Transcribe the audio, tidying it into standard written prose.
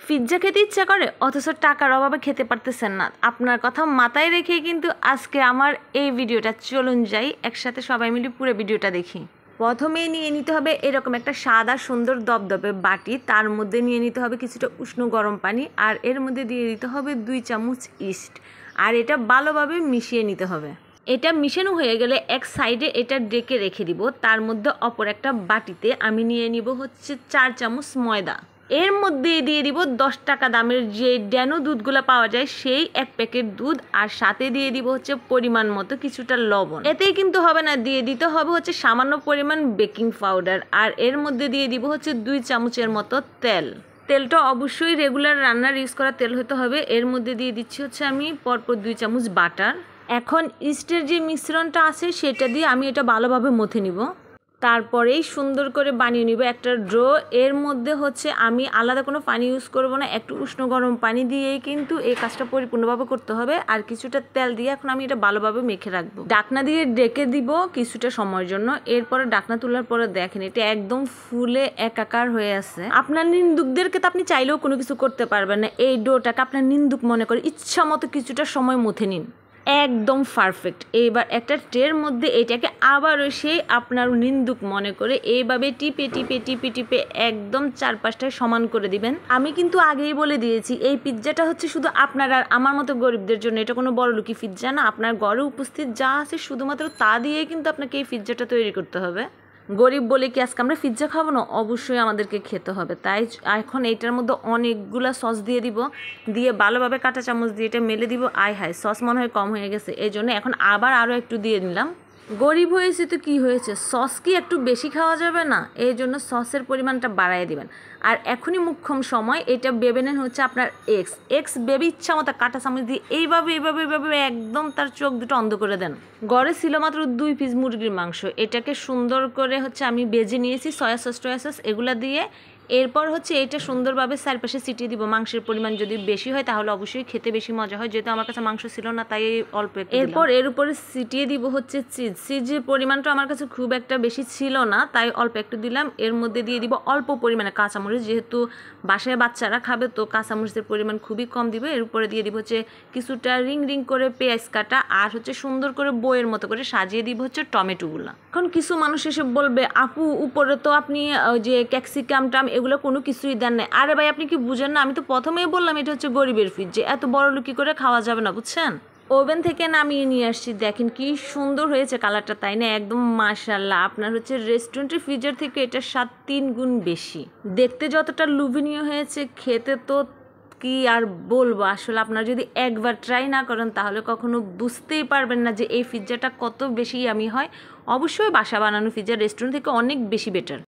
Pizza খেতে ইচ্ছা করে অথচ টাকার অভাবে খেতে পারতেছেন না। আপনার কথা মাথায় রেখে কিন্তু আজকে আমার এই ভিডিওটা, চলুন যাই একসাথে সবাই মিলে পুরো ভিডিওটা দেখি। প্রথমেই নিয়ে নিতে হবে এরকম একটা সাদা সুন্দর দবদবে বাটি, তার মধ্যে নিয়ে নিতে হবে কিছুটা উষ্ণ গরম পানি, আর এর মধ্যে দিয়ে দিতে হবে 2 চামচ ইস্ট, আর এটা ভালোভাবে মিশিয়ে নিতে হবে। এটা মিশানো হয়ে গেলে এক সাইডে এটা ডেকে রেখে দিব। তার মধ্যে অপর একটা বাটিতে আমি নিয়ে নিব হচ্ছে 4 চামচ ময়দা। এর মধ্যে দিয়ে দিব 10 টাকা দামের যে ড্যানো দুধগুলো পাওয়া যায় সেই এক প্যাকেট দুধ, আর সাথে দিয়ে দিব হচ্ছে পরিমাণ মতো কিছুটা লবণ। এতেই কিন্তু হবে না, দিয়ে দিতে হবে হচ্ছে সামান্য পরিমাণ বেকিং পাউডার, আর এর মধ্যে দিয়ে দিব হচ্ছে 2 চামচের মতো তেল। তেলটা অবশ্যই রেগুলার রান্নার ইউজ করা তেল হতে হবে। এর মধ্যে দিয়ে দিচ্ছি হচ্ছে আমি পরপর 2 চামচ বাটার। এখন ইস্টের যে মিশ্রণটা আছে সেটা দিয়ে আমি এটা ভালোভাবে মথে নিব। তারপরেই সুন্দর করে বানিয়ে নিব একটা ডো। এর মধ্যে হচ্ছে আমি আলাদা কোনো পানি ইউজ করব না, একটু উষ্ণ গরম পানি দিয়েই কিন্তু এই কাজটা পরিপূর্ণভাবে করতে হবে। আর কিছুটা তেল দিয়ে এখন আমি এটা ভালোভাবে মেখে রাখবো। ঢাকনা দিয়ে ডেকে দিব কিছুটা সময়ের জন্য। এরপরে ঢাকনা তোলার পরে দেখেন এটা একদম ফুলে একাকার হয়ে আছে। আপনার নিন্দুকদেরকে তো আপনি চাইলেও কোনো কিছু করতে পারবেন না। এই ডোটাকে আপনার নিন্দুক মনে করে ইচ্ছা মতো কিছুটা সময় মথে নিন, একদম পারফেক্ট। এইবার একটা ট্রের মধ্যে এটাকে আবারও সেই আপনার নিন্দুক মনে করে এইভাবে টিপে টিপে টিপে টিপে একদম 4-5টায় সমান করে দিবেন। আমি কিন্তু আগেই বলে দিয়েছি এই পিৎজাটা হচ্ছে শুধু আপনার আর আমার মতো গরিবদের জন্য। এটা কোনো বড়লোকি পিৎজা না। আপনার ঘরে উপস্থিত যা আছে শুধুমাত্র তা দিয়েই কিন্তু আপনাকে এই পিৎজাটা তৈরি করতে হবে। গরিব বলে কি আজকে আমরা পিৎজা খাবো না? অবশ্যই আমাদেরকে খেতে হবে। তাই এখন এইটার মধ্যে অনেকগুলা সস দিয়ে দিব, দিয়ে ভালোভাবে কাঁটা চামচ দিয়ে এটা মেলে দিব। আয় হায়, সস মনে হয় কম হয়ে গেছে, এই জন্য এখন আবার আরও একটু দিয়ে নিলাম। গরিব হয়েছে তো কি হয়েছে, সস কি একটু বেশি খাওয়া যাবে না? এই জন্য সসের পরিমাণটা বাড়াই দিবেন। আর এখনই মুখ্যম সময়, এটা বেবে নেন হচ্ছে আপনার এক্স বেবি ইচ্ছা মতো কাঁটা চামচ দিয়ে এইভাবে এইভাবে এইভাবে একদম তার চোখ দুটো অন্ধ করে দেন। ঘরে ছিল মাত্র 2 পিস মুরগির মাংস, এটাকে সুন্দর করে হচ্ছে আমি ভেজে নিয়েছি সয়া সস এগুলা দিয়ে। এরপর হচ্ছে এটা সুন্দরভাবে চারপাশে ছিটিয়ে দিব। মাংসের পরিমাণ যদি বেশি হয় তাহলে অবশ্যই খেতে বেশি মজা হয়, যেহেতু আমার কাছে মাংস ছিল না তাই অল্প একটু। এরপর এর উপরে ছিটিয়ে দিব হচ্ছে চিজের পরিমাণটা আমার কাছে খুব একটা বেশি ছিল না তাই অল্প একটু দিলাম। এর মধ্যে দিয়ে দিব অল্প পরিমাণে কাঁচামরিচ, যেহেতু বাসায় বাচ্চারা খাবে তো কাঁচামরিচের পরিমাণ খুবই কম দিবে। এর উপরে দিয়ে দিব হচ্ছে কিছুটা রিং রিং করে পেঁয়াজ কাটা, আর হচ্ছে সুন্দর করে বইয়ের মতো করে সাজিয়ে দিব হচ্ছে টমেটোগুলো। এখন কিছু মানুষ এসে বলবে আপু উপরে তো আপনি যে ক্যাপসিকাম এগুলো কোনো কিছুই দেন না। আরে ভাই আপনি কি বুঝেন না? আমি তো প্রথমেই বললাম এটা হচ্ছে গরিবের পিৎজা, এত বড় লুকি করে খাওয়া যাবে না, বুঝছেন? ওভেন থেকে নামিয়ে নিয়ে আসছি, দেখেন কি সুন্দর হয়েছে কালারটা, তাই না? একদম মাশাআল্লাহ। আপনার হচ্ছে রেস্টুরেন্টের পিৎজার থেকে এটার স্বাদ 3 গুণ বেশি। দেখতে যতটা লোভনীয় হয়েছে, খেতে তো কি আর বলবো। আসলে আপনারা যদি একবার ট্রাই না করেন তাহলে কখনো বুঝতেই পারবেন না যে এই পিৎজাটা কত বেশি ইয়ামি হয়। অবশ্যই বাসা বানানো পিৎজা রেস্টুরেন্ট থেকে অনেক বেশি বেটার।